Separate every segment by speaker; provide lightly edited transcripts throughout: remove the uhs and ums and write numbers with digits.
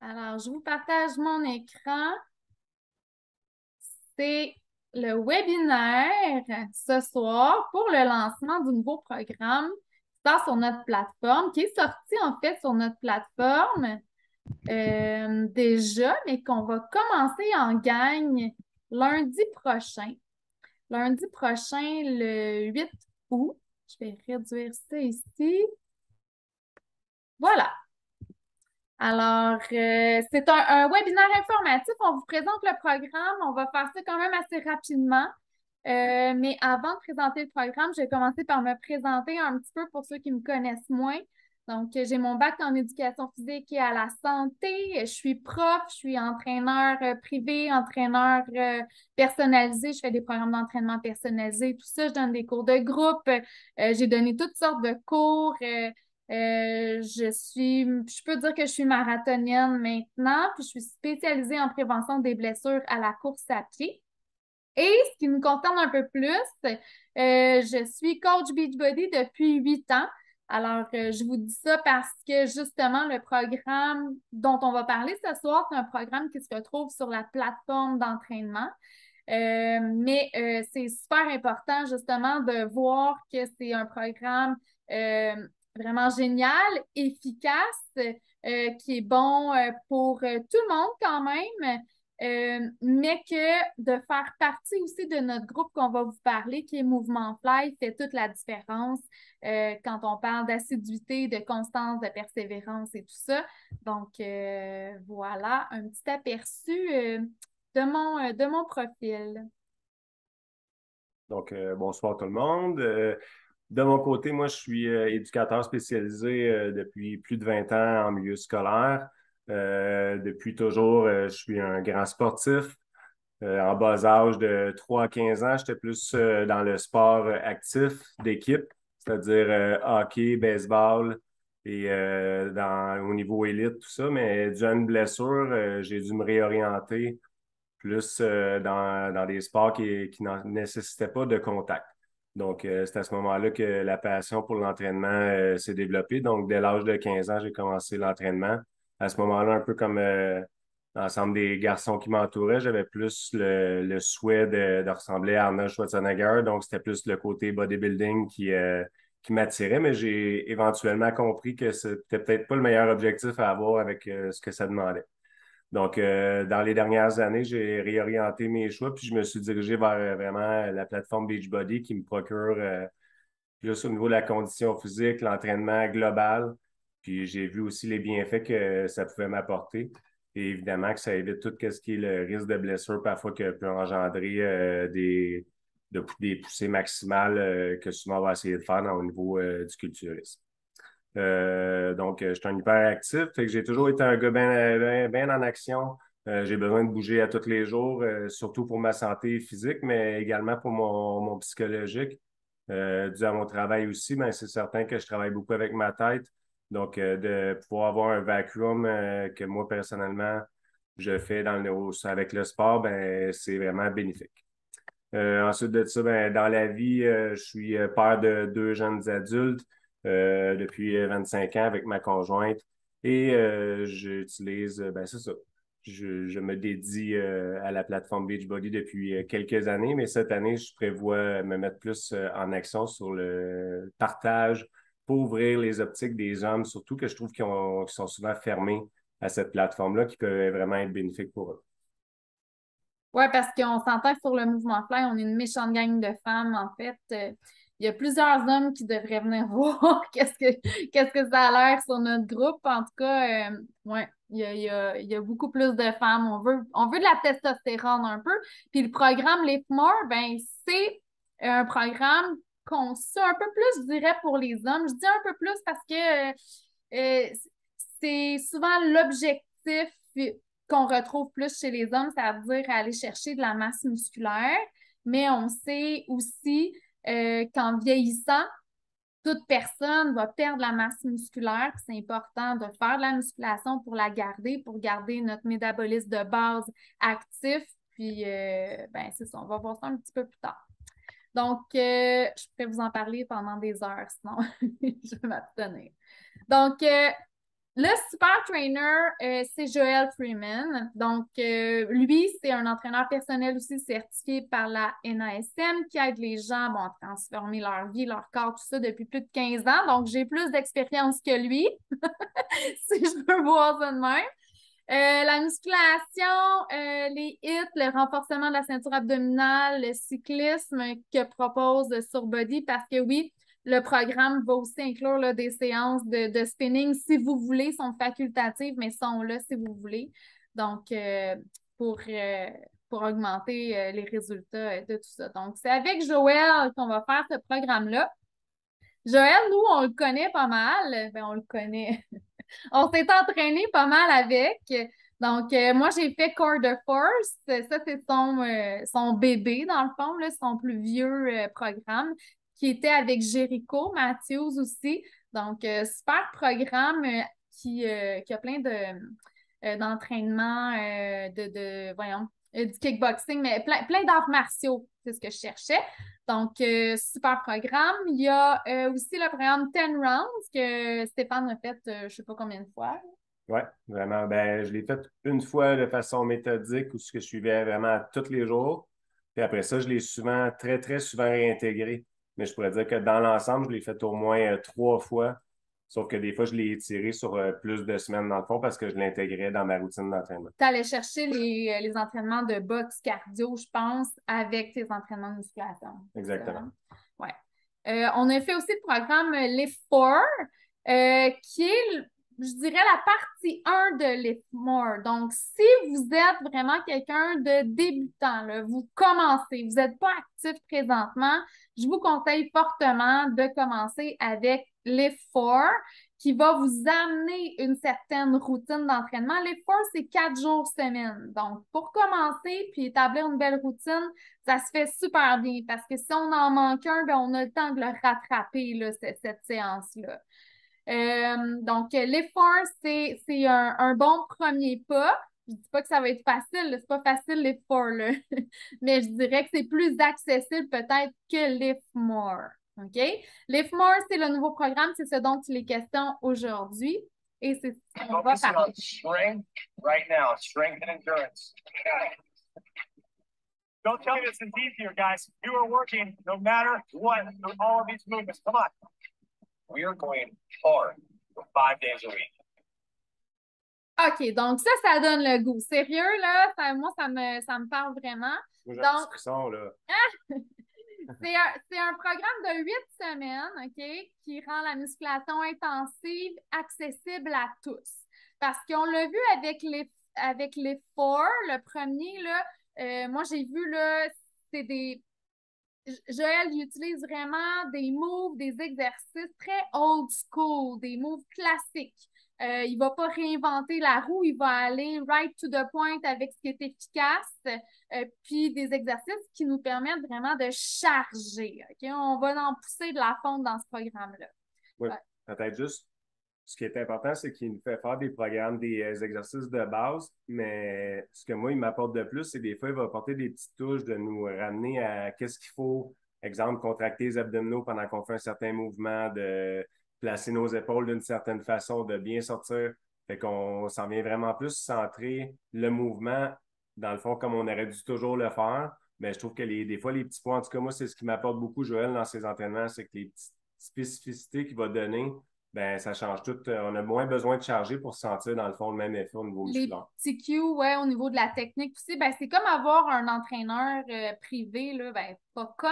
Speaker 1: Alors, je vous partage mon écran. C'est le webinaire ce soir pour le lancement du nouveau programme qui sort sur notre plateforme, qui est sorti en fait sur notre plateforme déjà, mais qu'on va commencer en gang lundi prochain. Lundi prochain, le 8 août. Je vais réduire ça ici. Voilà. Alors, c'est un webinaire informatif. On vous présente le programme. On va faire ça quand même assez rapidement. Mais avant de présenter le programme, je vais commencer par me présenter un petit peu pour ceux qui me connaissent moins. Donc, j'ai mon bac en éducation physique et à la santé. Je suis prof, je suis entraîneur privé, entraîneur personnalisé. Je fais des programmes d'entraînement personnalisé, tout ça. Je donne des cours de groupe. J'ai donné toutes sortes de cours. Je peux dire que je suis marathonienne maintenant, puis je suis spécialisée en prévention des blessures à la course à pied. Et ce qui me concerne un peu plus, je suis coach Beachbody depuis 8 ans. Alors, je vous dis ça parce que justement, le programme dont on va parler ce soir, c'est un programme qui se retrouve sur la plateforme d'entraînement. Mais c'est super important justement de voir que c'est un programme euh, vraiment génial, efficace, qui est bon pour tout le monde quand même. Mais que de faire partie aussi de notre groupe qu'on va vous parler, qui est Mouvement Fly, fait toute la différence quand on parle d'assiduité, de constance, de persévérance et tout ça. Donc, voilà, un petit aperçu de mon profil.
Speaker 2: Donc, bonsoir tout le monde. De mon côté, moi, je suis éducateur spécialisé depuis plus de 20 ans en milieu scolaire. Depuis toujours, je suis un grand sportif. En bas âge de 3 à 15 ans, j'étais plus dans le sport actif d'équipe, c'est-à-dire hockey, baseball et au niveau élite, tout ça. Mais dû à une blessure, j'ai dû me réorienter plus dans des sports qui n'en nécessitaient pas de contact. Donc, c'est à ce moment-là que la passion pour l'entraînement s'est développée. Donc, dès l'âge de 15 ans, j'ai commencé l'entraînement. À ce moment-là, un peu comme l'ensemble des garçons qui m'entouraient, j'avais plus le souhait de ressembler à Arnold Schwarzenegger. Donc, c'était plus le côté bodybuilding qui m'attirait, mais j'ai éventuellement compris que c'était peut-être pas le meilleur objectif à avoir avec ce que ça demandait. Donc, dans les dernières années, j'ai réorienté mes choix, puis je me suis dirigé vers vraiment la plateforme Beachbody qui me procure plus au niveau de la condition physique, l'entraînement global. Puis j'ai vu aussi les bienfaits que ça pouvait m'apporter. Et évidemment que ça évite tout ce qui est le risque de blessure parfois que peut engendrer des poussées maximales que souvent on va essayer de faire au niveau du culturisme. Donc, je suis un hyper actif. Fait que j'ai toujours été un gars bien en action. J'ai besoin de bouger à tous les jours, surtout pour ma santé physique, mais également pour mon psychologique. Dû à mon travail aussi, ben, c'est certain que je travaille beaucoup avec ma tête. Donc, de pouvoir avoir un vacuum que moi, personnellement, je fais avec le sport, ben, c'est vraiment bénéfique. Ensuite de ça, ben, dans la vie, je suis père de deux jeunes adultes depuis 25 ans avec ma conjointe et j'utilise, ben, c'est ça. Je me dédie à la plateforme Beachbody depuis quelques années, mais cette année, je prévois me mettre plus en action sur le partage pour ouvrir les optiques des hommes, surtout que je trouve qu'ils sont souvent fermés à cette plateforme-là, qui peut vraiment être bénéfique pour eux.
Speaker 1: Oui, parce qu'on s'entend que sur le mouvement Fly, on est une méchante gang de femmes. En fait, il y a plusieurs hommes qui devraient venir voir qu'est-ce que ça a l'air sur notre groupe. En tout cas, ouais, il y a beaucoup plus de femmes. On veut de la testostérone un peu. Puis le programme Lift More, ben, c'est un programme conçu un peu plus, je dirais, pour les hommes. Je dis un peu plus parce que euh, c'est souvent l'objectif qu'on retrouve plus chez les hommes, ça veut dire aller chercher de la masse musculaire, mais on sait aussi qu'en vieillissant, toute personne va perdre la masse musculaire. C'est important de faire de la musculation pour la garder, pour garder notre métabolisme de base actif. Puis, ben, c'est ça, on va voir ça un petit peu plus tard. Donc, je pourrais vous en parler pendant des heures, sinon je vais m'abstenir. Donc, Le super trainer, c'est Joel Freeman. Donc, lui, c'est un entraîneur personnel aussi certifié par la NASM qui aide les gens à transformer leur vie, leur corps, tout ça depuis plus de 15 ans. Donc, j'ai plus d'expérience que lui, si je peux voir ça de même. La musculation, les hits, le renforcement de la ceinture abdominale, le cyclisme que propose Surbody, parce que oui, le programme va aussi inclure là, des séances de spinning si vous voulez, sont facultatives, mais sont là si vous voulez. Donc, pour, euh, pour augmenter les résultats de tout ça. Donc, c'est avec Joël qu'on va faire ce programme-là. Joël, nous, on le connaît pas mal. Ben, on le connaît. On s'est entraîné pas mal avec. Donc, moi, j'ai fait Core de Force. Ça, c'est son bébé, dans le fond, là, son plus vieux programme, qui était avec Jericho Matthews aussi. Donc, super programme qui a plein d'entraînements, voyons, du kickboxing, mais plein d'arts martiaux, c'est ce que je cherchais. Donc, super programme. Il y a aussi le programme 10 Rounds que Stéphane a fait, je ne sais pas combien de fois.
Speaker 2: Oui, vraiment. Ben, je l'ai fait une fois de façon méthodique où ce que je suivais vraiment tous les jours. Puis après ça, je l'ai souvent, très, très souvent réintégré. Mais je pourrais dire que dans l'ensemble, je l'ai fait au moins 3 fois. Sauf que des fois, je l'ai étiré sur plus de semaines dans le fond parce que je l'intégrais dans ma routine d'entraînement.
Speaker 1: Tu allais chercher les entraînements de boxe cardio, je pense, avec tes entraînements de musculation.
Speaker 2: Exactement.
Speaker 1: Ouais. On a fait aussi le programme Lift 4, qui est, je dirais, la partie 1 de Lift More. Donc, si vous êtes vraiment quelqu'un de débutant, là, vous commencez, vous n'êtes pas actif présentement, je vous conseille fortement de commencer avec Lift 4 qui va vous amener une certaine routine d'entraînement. Lift 4, c'est 4 jours semaine. Donc, pour commencer puis établir une belle routine, ça se fait super bien parce que si on en manque un, ben, on a le temps de le rattraper, là, cette séance-là. Donc, l'effort, c'est un bon premier pas. Je ne dis pas que ça va être facile, c'est pas facile l'effort, là. Mais je dirais que c'est plus accessible peut-être que Lift More. OK? Lift More, c'est le nouveau programme, c'est ce dont il est question aujourd'hui. Et c'est ce qu'on va parler.
Speaker 3: Strength right now, strength and endurance. Don't tell me this is easier, guys. You are working no matter what through all of these movements. Come on. We are going hard for 5 days a week.
Speaker 1: OK, donc ça donne le goût. Sérieux, là, moi, ça me parle vraiment.
Speaker 2: Moi, j'ai
Speaker 1: Donc,
Speaker 2: frisson, là.
Speaker 1: C'est un programme de 8 semaines, OK, qui rend la musculation intensive accessible à tous. Parce qu'on l'a vu avec les four, le premier, là, moi, j'ai vu, là, c'est des... Joël, il utilise vraiment des moves, des exercices très old school, des moves classiques. Il ne va pas réinventer la roue, il va aller right to the point avec ce qui est efficace, puis des exercices qui nous permettent vraiment de charger. OK? On va en pousser de la fonte dans ce programme-là.
Speaker 2: Oui, peut-être juste. Ce qui est important, c'est qu'il nous fait faire des programmes, des exercices de base, mais ce que moi, il m'apporte de plus, c'est des fois, il va apporter des petites touches de nous ramener à qu'est-ce qu'il faut, exemple, contracter les abdominaux pendant qu'on fait un certain mouvement, de placer nos épaules d'une certaine façon, de bien sortir. Fait qu'on s'en vient vraiment plus centrer le mouvement, dans le fond, comme on aurait dû toujours le faire. Mais je trouve que des fois, les petits points, en tout cas, moi, c'est ce qui m'apporte beaucoup, Joël, dans ses entraînements, c'est que les petites spécificités qu'il va donner, ben, ça change tout. On a moins besoin de charger pour sentir, dans le fond, le même effet au niveau musculaire.
Speaker 1: Les petits cues, ouais, au niveau de la technique aussi, ben, c'est comme avoir un entraîneur privé, là, ben, pas comme,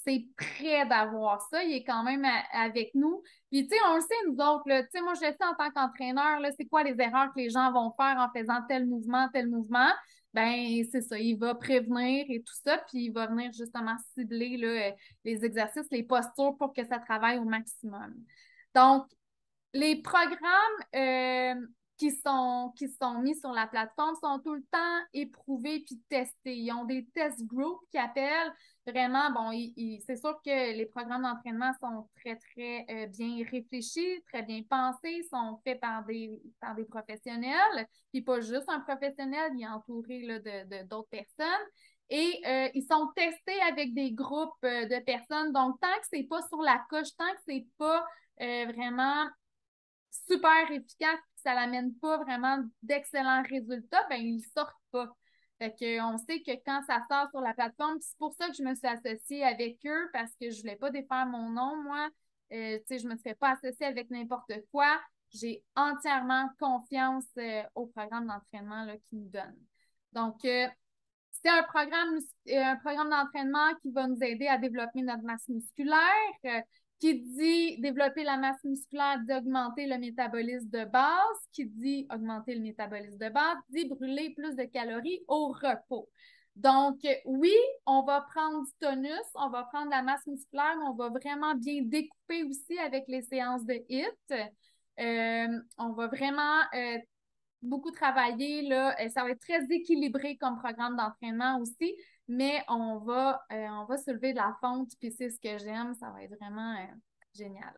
Speaker 1: c'est prêt d'avoir ça. Il est quand même avec nous. Puis, tu sais, on le sait, nous autres, là, tu sais, moi, je sais en tant qu'entraîneur, là, c'est quoi les erreurs que les gens vont faire en faisant tel mouvement, tel mouvement. Ben, c'est ça. Il va prévenir et tout ça, puis il va venir justement cibler là, les exercices, les postures pour que ça travaille au maximum. Donc, les programmes qui sont mis sur la plateforme sont tout le temps éprouvés puis testés. Ils ont des test groups qui appellent vraiment, bon, c'est sûr que les programmes d'entraînement sont très, très bien réfléchis, très bien pensés, sont faits par des professionnels, puis pas juste un professionnel, il est entouré là, d'autres personnes. Et ils sont testés avec des groupes de personnes. Donc, tant que c'est pas sur la coche, tant que c'est pas vraiment super efficace et que ça n'amène pas vraiment d'excellents résultats, ben ils ne sortent pas. Fait qu'on sait que quand ça sort sur la plateforme, c'est pour ça que je me suis associée avec eux parce que je ne voulais pas défaire mon nom, moi. Tu sais, je ne me serais pas associée avec n'importe quoi. J'ai entièrement confiance au programme d'entraînement qu'ils nous donnent. Donc, c'est un programme d'entraînement qui va nous aider à développer notre masse musculaire. Qui dit développer la masse musculaire, dit augmenter le métabolisme de base. Qui dit augmenter le métabolisme de base, dit brûler plus de calories au repos. Donc, oui, on va prendre du tonus, on va prendre la masse musculaire, mais on va vraiment bien découper aussi avec les séances de HIIT. On va vraiment beaucoup travailler, là, ça va être très équilibré comme programme d'entraînement aussi, mais on va soulever de la fonte, puis c'est ce que j'aime, ça va être vraiment génial.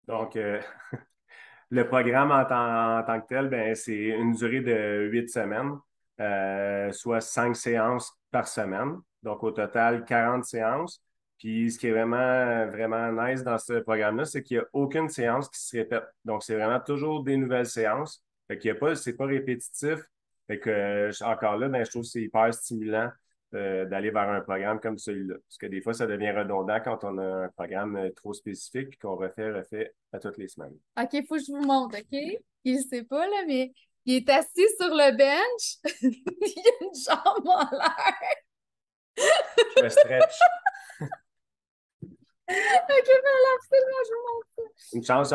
Speaker 2: Donc, le programme en tant que tel, ben, c'est une durée de 8 semaines, soit 5 séances par semaine. Donc, au total, 40 séances. Puis, ce qui est vraiment, vraiment nice dans ce programme-là, c'est qu'il n'y a aucune séance qui se répète. Donc, c'est vraiment toujours des nouvelles séances. Fait qu'il y a pas, c'est pas répétitif. Fait que, encore là, ben, je trouve que c'est hyper stimulant d'aller vers un programme comme celui-là. Parce que des fois, ça devient redondant quand on a un programme trop spécifique puis qu'on refait à toutes les semaines.
Speaker 1: OK, il faut que je vous montre, OK? Il ne sait pas, là, mais il est assis sur le bench. Il a une jambe en l'air.
Speaker 2: Je me stretch.
Speaker 1: OK, ben absolument, je vous montre ça.
Speaker 2: Une chance,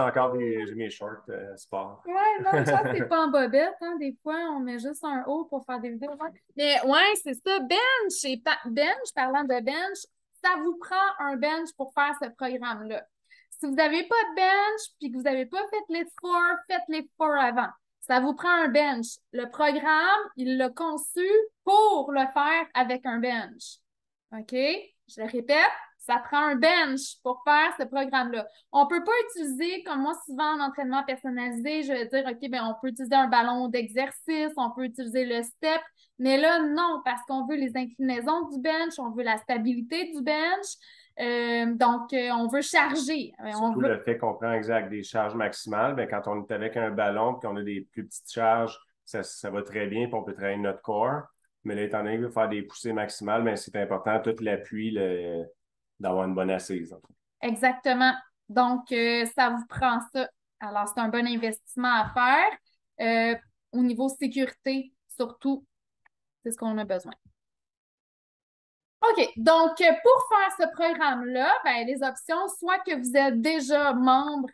Speaker 2: j'ai mes shorts sport.
Speaker 1: Ouais, non, une chance, c'est pas en bobette, hein. Des fois, on met juste un haut pour faire des vidéos. Ouais. Mais ouais, c'est ça. Bench, parlant de bench, ça vous prend un bench pour faire ce programme-là. Si vous n'avez pas de bench puis que vous n'avez pas fait l'effort, faites l'effort avant. Ça vous prend un bench. Le programme, il l'a conçu pour le faire avec un bench. OK? Je le répète, ça prend un bench pour faire ce programme-là. On ne peut pas utiliser, comme moi, souvent en entraînement personnalisé, je vais dire, OK, bien, on peut utiliser un ballon d'exercice, on peut utiliser le step, mais là, non, parce qu'on veut les inclinaisons du bench, on veut la stabilité du bench, donc on veut charger.
Speaker 2: Surtout le fait qu'on prend des charges maximales, bien, quand on est avec un ballon et qu'on a des plus petites charges, ça va très bien, puis on peut travailler notre corps. Mais là, étant donné qu'il veut faire des poussées maximales, bien, c'est important, tout l'appui, d'avoir une bonne assise.
Speaker 1: Exactement. Donc, ça vous prend ça. Alors, c'est un bon investissement à faire. Au niveau sécurité, surtout, c'est ce qu'on a besoin. OK. Donc, pour faire ce programme-là, ben, les options, soit que vous êtes déjà membre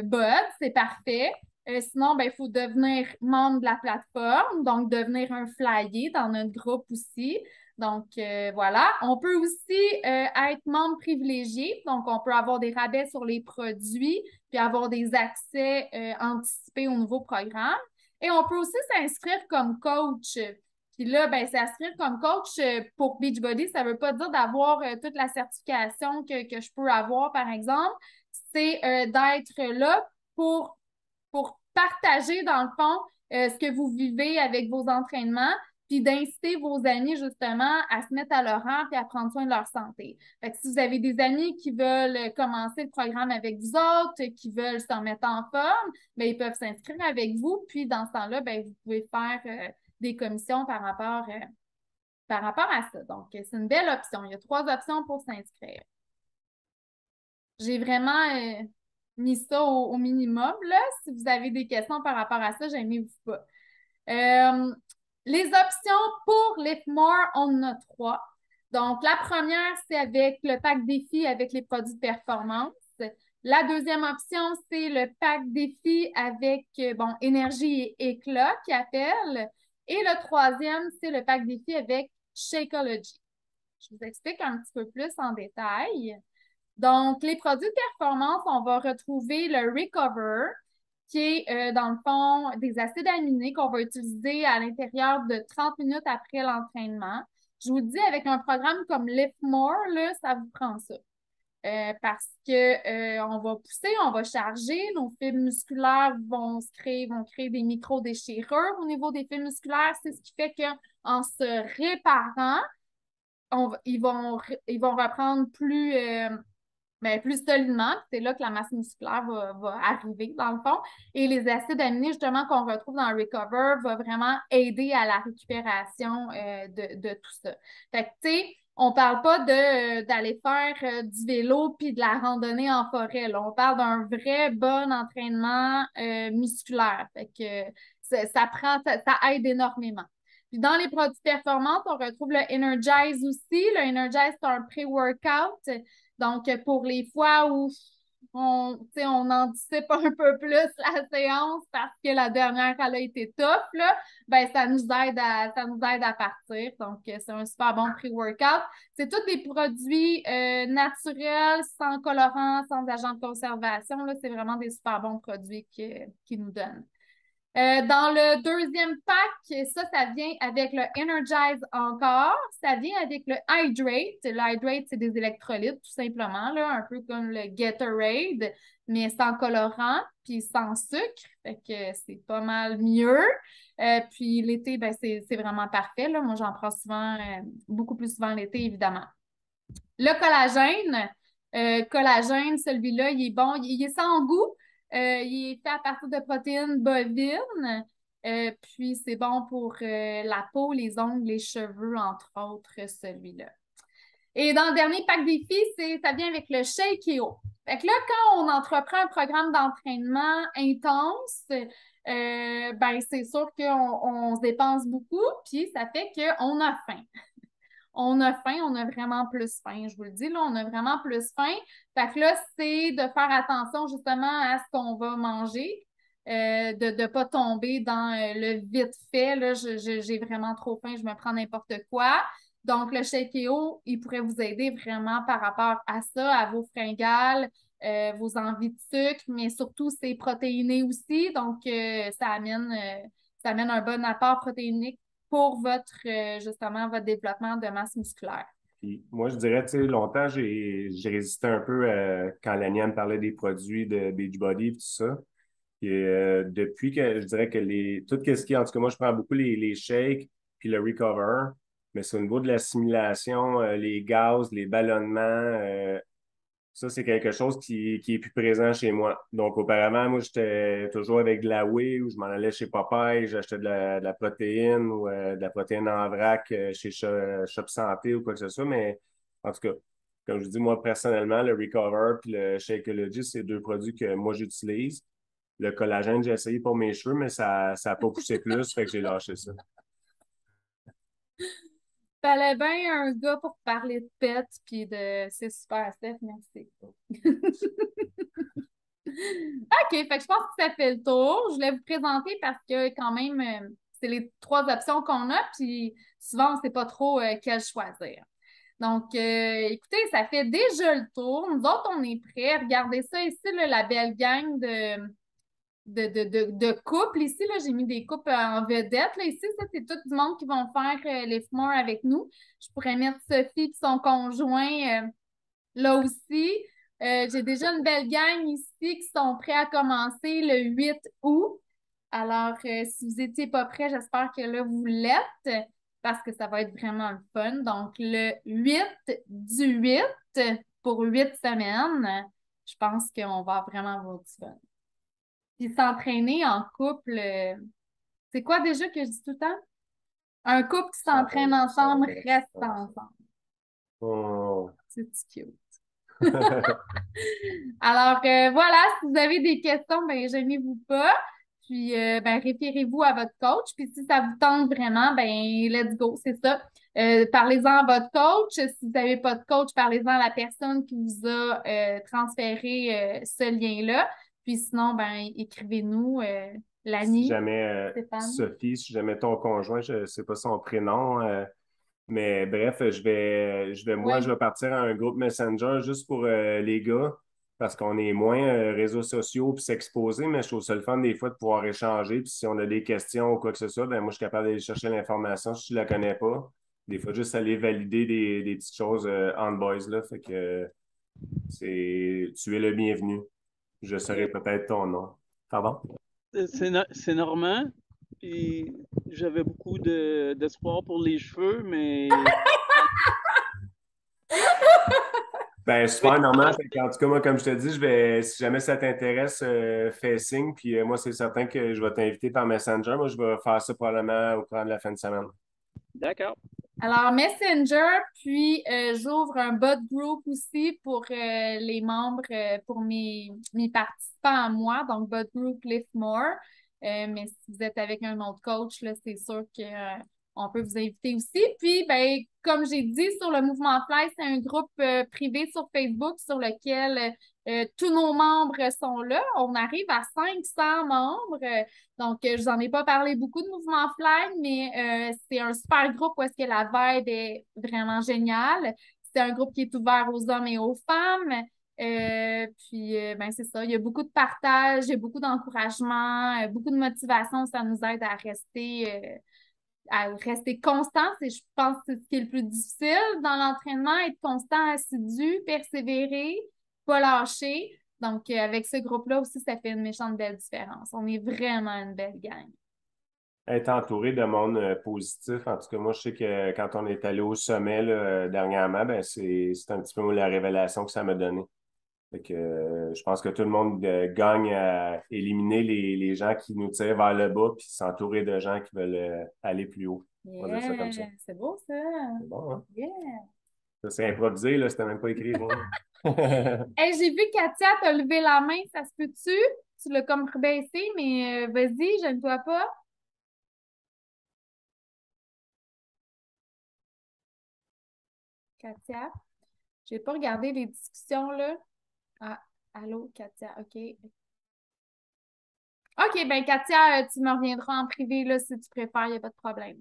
Speaker 1: BOD, c'est parfait. Sinon, ben, il faut devenir membre de la plateforme, donc devenir un flyer dans notre groupe aussi. Donc, voilà. On peut aussi être membre privilégié. Donc, on peut avoir des rabais sur les produits, puis avoir des accès anticipés au nouveau programme. Et on peut aussi s'inscrire comme coach. Puis là, ben, s'inscrire comme coach pour Beachbody, ça ne veut pas dire d'avoir toute la certification que je peux avoir, par exemple. C'est d'être là pour partager, dans le fond, ce que vous vivez avec vos entraînements, puis d'inciter vos amis, justement, à se mettre à leur rang et à prendre soin de leur santé. Fait que si vous avez des amis qui veulent commencer le programme avec vous autres, qui veulent s'en mettre en forme, bien, ils peuvent s'inscrire avec vous. Puis, dans ce temps-là, bien, vous pouvez faire des commissions par rapport à ça. Donc, c'est une belle option. Il y a 3 options pour s'inscrire. J'ai vraiment mis ça au minimum, là. Si vous avez des questions par rapport à ça, j'aimez-vous pas. Les options pour Lift More, on en a 3. Donc, la première, c'est avec le pack défi avec les produits de performance. La deuxième option, c'est le pack défi avec, énergie et éclat qui appelle. Et le troisième, c'est le pack défi avec Shakeology. Je vous explique un petit peu plus en détail. Donc, les produits de performance, on va retrouver le Recover, qui est, dans le fond, des acides aminés qu'on va utiliser à l'intérieur de 30 minutes après l'entraînement. Je vous dis, avec un programme comme Lift More, là, ça vous prend ça. Parce que on va pousser, on va charger, nos fibres musculaires vont créer des micro-déchirures au niveau des fibres musculaires. C'est ce qui fait qu'en se réparant, ils vont reprendre plus solidement. C'est là que la masse musculaire va arriver, dans le fond. Et les acides aminés, justement, qu'on retrouve dans le Recover, va vraiment aider à la récupération de tout ça. Fait que, tu sais, on parle pas d'aller faire du vélo puis de la randonnée en forêt. Là. On parle d'un vrai bon entraînement musculaire. Fait que ça aide énormément. Puis dans les produits performants, on retrouve le Energize aussi. Le Energize, c'est un pré-workout. Donc, pour les fois où on anticipe un peu plus la séance parce que la dernière, elle a été top, là, ben, ça nous aide à partir. Donc, c'est un super bon pré-workout. C'est tous des produits naturels, sans colorants, sans agents de conservation. Là, c'est vraiment des super bons produits qu'ils nous donnent. Dans le deuxième pack, ça vient avec le Energize encore. Ça vient avec le Hydrate. Le Hydrate, c'est des électrolytes, tout simplement, là, un peu comme le Gatorade, mais sans colorant, puis sans sucre. Fait que c'est pas mal mieux. Puis l'été, ben, c'est vraiment parfait. Là. Moi, j'en prends souvent, beaucoup plus souvent l'été, évidemment. Le collagène, celui-là, il est bon. Il est sans goût. Il est fait à partir de protéines bovines. Puis, c'est bon pour la peau, les ongles, les cheveux, entre autres, celui-là. Et dans le dernier pack défi, ça vient avec le Shake.io. Fait que là, quand on entreprend un programme d'entraînement intense, ben, c'est sûr qu'on se dépense beaucoup, puis ça fait qu'on a faim. On a faim, on a vraiment plus faim. Je vous le dis, là, on a vraiment plus faim. Fait que là, c'est de faire attention justement à ce qu'on va manger, de ne pas tomber dans le vite fait. Là, j'ai vraiment trop faim, je me prends n'importe quoi. Donc, le Shake.io, il pourrait vous aider vraiment par rapport à ça, à vos fringales, vos envies de sucre, mais surtout, c'est protéiné aussi. Donc, ça amène un bon apport protéinique pour justement, votre développement de masse musculaire.
Speaker 2: Puis moi, je dirais, tu sais, longtemps, j'ai résisté un peu quand Lania me parlait des produits de Beachbody et tout ça. Puis depuis que je dirais que tout ce qui est, en tout cas, moi, je prends beaucoup les shakes puis le recover, mais c'est au niveau de l'assimilation, les gaz, les ballonnements, ça, c'est quelque chose qui est plus présent chez moi. Donc, auparavant, moi, j'étais toujours avec de la whey ou je m'en allais chez Popeye, j'achetais de la protéine ou de la protéine en vrac chez Shop Santé ou quoi que ce soit. Mais en tout cas, comme je vous dis, moi, personnellement, le Recover puis le Shakeology, c'est deux produits que moi, j'utilise. Le collagène, j'ai essayé pour mes cheveux, mais ça n'a pas poussé plus, fait que j'ai lâché ça.
Speaker 1: Fallait bien un gars pour parler de pets, puis de... C'est super, Steph, merci. OK, fait que je pense que ça fait le tour. Je voulais vous présenter parce que quand même, c'est les trois options qu'on a, puis souvent, on ne sait pas trop quelle choisir. Donc, écoutez, ça fait déjà le tour. Nous autres, on est prêts. Regardez ça ici, là, la belle gang de couples. Ici, là, j'ai mis des couples en vedette. Là, ici, ça, c'est tout du monde qui vont faire les FMOR avec nous. Je pourrais mettre Sophie et son conjoint là aussi. J'ai déjà une belle gang ici qui sont prêts à commencer le 8 août. Alors, si vous n'étiez pas prêts, j'espère que là, vous l'êtes parce que ça va être vraiment le fun. Donc, le 8/8 pour 8 semaines, je pense qu'on va vraiment avoir du fun. Puis s'entraîner en couple, c'est quoi déjà que je dis tout le temps? Un couple qui s'entraîne ensemble reste ensemble.
Speaker 2: Oh.
Speaker 1: C'est cute. Alors, voilà, si vous avez des questions, ben, gênez-vous pas. Puis, ben, référez-vous à votre coach. Puis, si ça vous tente vraiment, ben, let's go, c'est ça. Parlez-en à votre coach. Si vous n'avez pas de coach, parlez-en à la personne qui vous a transféré ce lien-là. Puis, sinon, ben, écrivez-nous, Lani,
Speaker 2: Si jamais
Speaker 1: Stéphane.
Speaker 2: Sophie, si jamais ton conjoint, je ne sais pas son prénom, mais bref, moi,
Speaker 1: Ouais.
Speaker 2: je vais partir à un groupe Messenger juste pour les gars, parce qu'on est moins réseaux sociaux puis s'exposer, mais je trouve ça le fun des fois de pouvoir échanger. Puis si on a des questions ou quoi que ce soit, ben moi, je suis capable d'aller chercher l'information si je ne la connais pas. Des fois, juste aller valider des petites choses entre boys, là. Fait que tu es le bienvenu. Je serai peut-être ton nom. Pardon?
Speaker 4: C'est Normand. Puis j'avais beaucoup d'espoir pour les cheveux, mais
Speaker 2: Ben, super normal. Fait en tout cas, moi, comme je te dis, si jamais ça t'intéresse, fais signe. Puis moi, c'est certain que je vais t'inviter par Messenger. Moi, je vais faire ça probablement au cours de la fin de semaine.
Speaker 4: D'accord.
Speaker 1: Alors, Messenger, puis j'ouvre un bot group aussi pour les membres, pour mes participants à moi, donc bot group Lift More. Mais si vous êtes avec un autre coach, là, c'est sûr que on peut vous inviter aussi. Puis, ben, comme j'ai dit, sur le Mouvement Fly, c'est un groupe privé sur Facebook sur lequel tous nos membres sont là. On arrive à 500 membres. Donc, je vous en ai pas parlé beaucoup de Mouvement Fly, mais c'est un super groupe où est-ce que la vibe est vraiment géniale. C'est un groupe qui est ouvert aux hommes et aux femmes. Ben, c'est ça. Il y a beaucoup de partage, il y a beaucoup d'encouragement, beaucoup de motivation. Ça nous aide à rester constant. Je pense que c'est ce qui est le plus difficile dans l'entraînement, être constant, assidu, persévérer, pas lâcher. Donc, avec ce groupe-là aussi, ça fait une méchante belle différence. On est vraiment une belle gang.
Speaker 2: Être entouré de monde positif. En tout cas, moi, je sais que quand on est allé au sommet là, dernièrement, ben, c'est un petit peu la révélation que ça m'a donné. Fait que, je pense que tout le monde gagne à éliminer les gens qui nous tirent vers le bas puis s'entourer de gens qui veulent aller plus haut. On va dire ça comme ça.
Speaker 1: C'est beau, ça.
Speaker 2: C'est bon, hein?
Speaker 1: Yeah.
Speaker 2: Ça, c'est improvisé, là, c'était même pas écrit.
Speaker 1: Hey, j'ai vu Katia t'a levé la main, ça se peut-tu? Tu l'as comme rebaissé, mais vas-y, gêne-toi pas. Katia, j'ai pas regardé les discussions, là. Ah, allô, Katia, OK. OK, ben Katia, tu me reviendras en privé, là, si tu préfères, il n'y a pas de problème.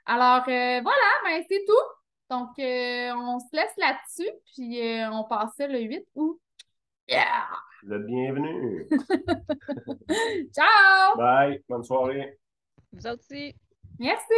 Speaker 1: Alors, voilà, ben c'est tout. Donc, on se laisse là-dessus, puis on passe ça le 8 août. Yeah!
Speaker 2: Vous êtes bienvenus.
Speaker 1: Ciao!
Speaker 2: Bye, bonne soirée.
Speaker 4: Vous aussi.
Speaker 1: Merci!